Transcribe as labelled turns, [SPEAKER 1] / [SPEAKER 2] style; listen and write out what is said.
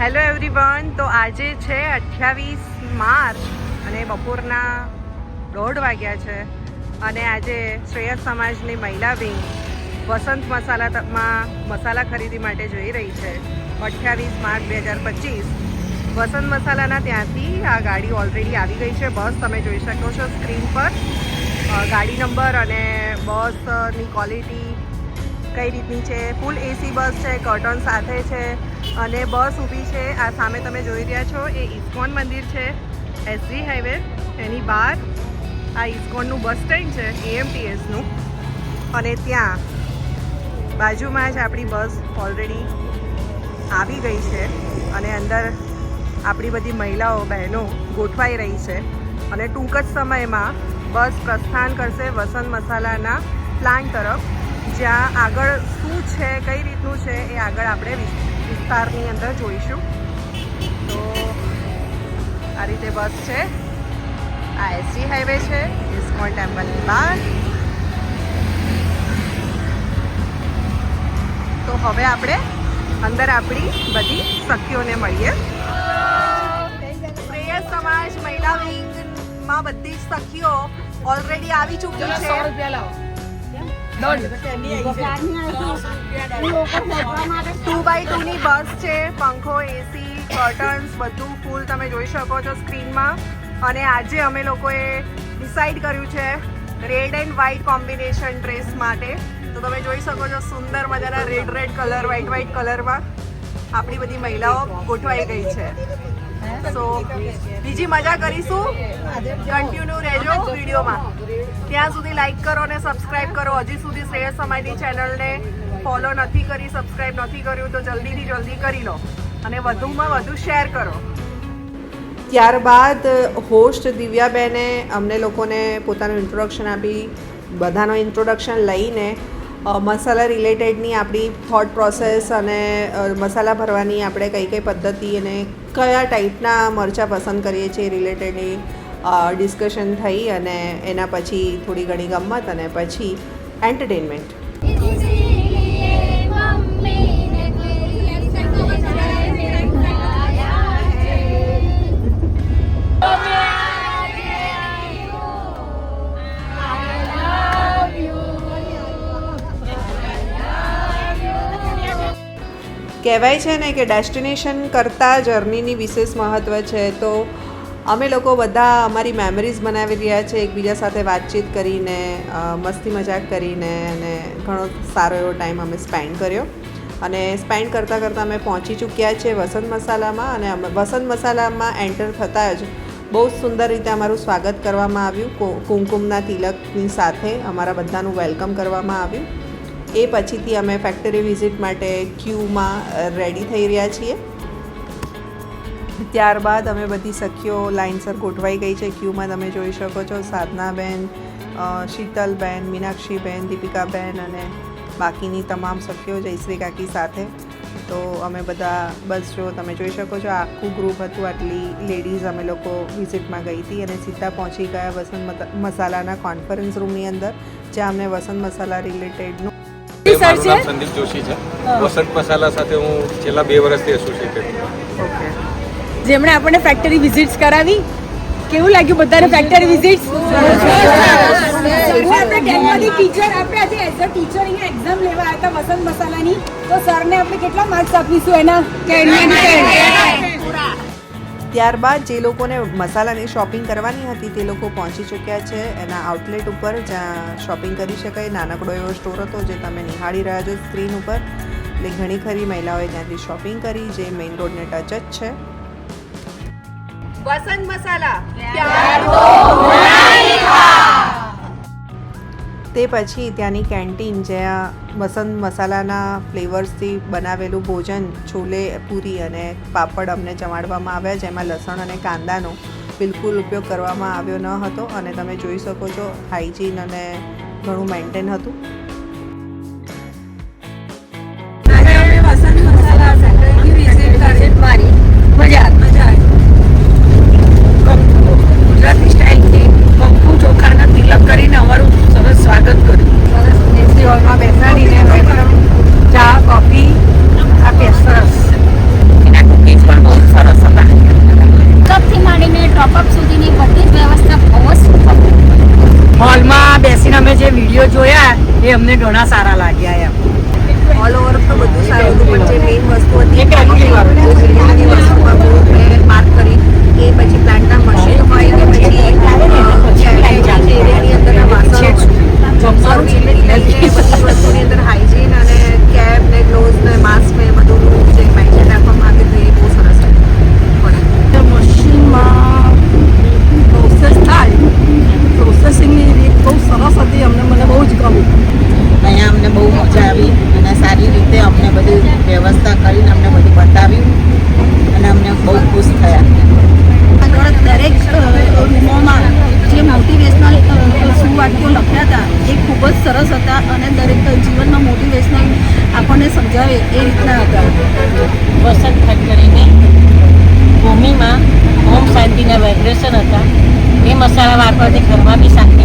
[SPEAKER 1] Hello everyone, તો આજે છે 28 માર્ચ અને બપોરના 1:30 વાગ્યા છે અને આજે શ્રેયસ સમાજની મહિલા વિંગ વસંત મસાલામાં મસાલા ખરીદી માટે જઈ રહી છે. 28 માર્ચ 2025 વસંત મસાલાના ત્યાંથી આ ગાડી ઓલરેડી આવી ગઈ છે. બસ તમે જોઈ શકો છો સ્ક્રીન પર, ગાડી નંબર અને બસની ક્વોલિટી કઈ રીતની છે. ફૂલ એસી બસ છે, કર્ટન સાથે છે અને બસ ઊભી છે. આ સામે તમે જોઈ રહ્યા છો એ ઇસ્કોન મંદિર છે, એસજી હાઈવે. એની બહાર આ ઇસ્કોનનું બસ સ્ટેન્ડ છે, એએમટીએસનું, અને ત્યાં બાજુમાં જ આપણી બસ ઓલરેડી આવી ગઈ છે અને અંદર આપણી બધી મહિલાઓ બહેનો ગોઠવાઈ રહી છે અને ટૂંક જ સમયમાં બસ પ્રસ્થાન કરશે વસંત મસાલાના પ્લાન્ટ તરફ, જ્યાં આગળ શું છે, કઈ રીતનું છે એ આગળ આપણે વિસ્તારની અંદર જોઈશું. તો આ રીતે બસ છે. આ એસજી હાઈવે છે, ઇસ્કોન ટેમ્પલની બહાર. તો હવે આપણે અંદર આપણી બધી સખીઓને મળીએ. શ્રેયસ સમાજ મહિલા વિંગમાં બધી જ સખીઓ ઓલરેડી આવી ચૂકી છે. 2x2 ની બસ છે, પંખો, એસી, કર્ટન્સ બધું ફૂલ તમે જોઈ શકો છો સ્ક્રીનમાં. અને આજે અમે લોકોએ ડિસાઈડ કર્યું છે red and white combination dress માટે. તો તમે જોઈ શકો છો સુંદર મજાના રેડ કલર, વ્હાઇટ કલરમાં આપણી બધી મહિલાઓ ગોઠવાઈ ગઈ છે. સો બીજી મજા કરીશું. કન્ટિન્યુ રહેજો વિડીયોમાં. ત્યાં સુધી લાઈક કરો અને સબસ્ક્રાઇબ કરો. હજી સુધી શ્રેયસ સમાજની ચેનલને ફોલો નથી કરી, સબસ્ક્રાઇબ નથી કર્યું તો જલ્દી કરી લો અને વધુમાં વધુ શેર કરો. ત્યારબાદ હોસ્ટ દિવ્યાબેને અમને લોકોને પોતાનું ઇન્ટ્રોડક્શન આપી. બધાનો ઇન્ટ્રોડક્શન લઈને મસાલા રિલેટેડની આપણી થોટ પ્રોસેસ અને મસાલા ભરવાની આપણે કઈ પદ્ધતિ અને કયા ટાઈપના મરચાં પસંદ કરીએ છીએ રિલેટેડની ડિસ્કશન થઈ અને એના પછી થોડી ઘણી ગમ્મત અને પછી એન્ટરટેનમેન્ટ. કહેવાય છે ને કે ડેસ્ટિનેશન કરતાં જર્નીની વિશેષ મહત્ત્વ છે. તો અમે લોકો બધા અમારી મેમરીઝ બનાવી રહ્યા છે, એકબીજા સાથે વાતચીત કરીને, મસ્તી મજાક કરીને, અને ઘણો સારો એવો ટાઈમ અમે સ્પેન્ડ કર્યો. અને સ્પેન્ડ કરતાં અમે પહોંચી ચૂક્યા છે વસંત મસાલામાં. અને વસંત મસાલામાં એન્ટર થતાં જ બહુ સુંદર રીતે અમારું સ્વાગત કરવામાં આવ્યું. કુમકુમના તિલકની સાથે અમારા બધાનું વેલકમ કરવામાં આવ્યું. એ પછીથી અમે ફેક્ટરી વિઝિટ માટે ક્યુમાં રેડી થઈ રહ્યા છીએ. ત્યારબાદ અમે બધી સખીઓ લાઇનસર ગોઠવાઈ ગઈ છે ક્યુમાં. તમે જોઈ શકો છો સાધનાબેન, શીતલબેન, મીનાક્ષીબેન, દીપિકાબેન અને બાકીની તમામ સખીઓ જયશ્રી કાકી સાથે. તો અમે બધા બસ જો તમે જોઈ શકો છો આખું ગ્રુપ હતું. આટલી લેડીઝ અમે લોકો વિઝિટમાં ગઈ હતી અને સીધા પહોંચી ગયા વસંત મસાલાના કોન્ફરન્સ રૂમની અંદર, જ્યાં અમને વસંત મસાલા રિલેટેડનું.
[SPEAKER 2] મારું નામ સંદીપ જોશી છે. વસંત મસાલા સાથે હું છેલ્લા 2 વર્ષથી એસોસિએટેડ છું.
[SPEAKER 1] ઓકે.
[SPEAKER 3] જેમણે આપણને ફેક્ટરી વિઝિટ્સ કરાવી, કેવું લાગ્યું બધાને ફેક્ટરી વિઝિટ્સ? આપણે ટેકનોલોજી ટીચર, આપણે આજે એઝ અ ટીચર અહીંયા એક્ઝામ લેવા આવ્યા હતા વસંત મસાલાની, તો સરને આપણે કેટલા માર્ક્સ આપીશું એના?
[SPEAKER 1] ત્યારબાદ જે લોકોને મસાલાની શોપિંગ કરવાની હતી તે લોકો પહોંચી ચૂક્યા છે એના આઉટલેટ ઉપર, જ્યાં શોપિંગ કરી શકાય. નાનકડો એવો સ્ટોર હતો જે તમે નિહાળી રહ્યા છો સ્ક્રીન ઉપર. એટલે ઘણી ખરી મહિલાઓએ ત્યાંથી શોપિંગ કરી, જે મેઇન રોડને ટચ જ છે. વસંત મસાલા તે પછી ત્યાંની કેન્ટીન, જ્યાં વસંત મસાલાના ફ્લેવર્સથી બનાવેલું ભોજન, છોલે પૂરી અને પાપડ અમને જમાડવામાં આવ્યા, જેમાં લસણ અને કાંદાનો બિલકુલ ઉપયોગ કરવામાં આવ્યો ન હતો. અને તમે જોઈ શકો છો હાઇજીન અને ઘણું મેન્ટેન હતું.
[SPEAKER 3] વસંત મસાલા સેન્ટરની વિઝિટ કરી મારી મજા ગુજરાતી સ્ટાઇલથી કંકુ ચોખાના તિલક કરીને અમારું સરસ સ્વાગત કર્યું. સરસ એસી હોલમાં બેસાડીને ચા, કોફી આપીએ. સરસ એના કુકીઝ પણ અમને ઘણા સારા લાગ્યા એમ.
[SPEAKER 1] ઓલ ઓવર તો બધું સારું હતું પણ જે મેઇન વસ્તુ હતી
[SPEAKER 3] એ
[SPEAKER 1] બધી વસ્તુમાં બહુ મેં માર્ક કરી કે પછી પ્લાન્ટના મશીન હોય કે પછી એરિયાની અંદરના વાસણો સૌથી લઈને બધી વસ્તુની અંદર હાઇજીન અને કેપ ને ગ્લોવ્સ ને માસ્ક ને બધું જે મેન્ટેન રાખવામાં આવે તો એ બહુ સરસ પડે.
[SPEAKER 4] મશીનમાં પ્રોસેસ થાય પ્રોસેસિંગની રીત બહુ સરસ હતી. મને બહુ જ ગમ્યું.
[SPEAKER 5] અહીંયા અમને બહુ મજા આવી અને સારી રીતે અમને બધી વ્યવસ્થા કરીને અમને બધું બતાવ્યું અને અમને બહુ ખુશ થયા.
[SPEAKER 4] આગળ દરેક રૂમોમાં જે મોટિવેશનલ સુવાક્યો લખ્યા હતા એ ખૂબ જ સરસ હતા અને દરેક જીવનમાં મોટિવેશનલ આપણને સમજાવે એ રીતના હતા.
[SPEAKER 6] વસંત ફેક્ટરીની ભૂમિમાં ઓમ શાંતિના વાઇબ્રેશન હતા. એ મસાલા વાપરવાથી ઘરમાં બી શાંતિ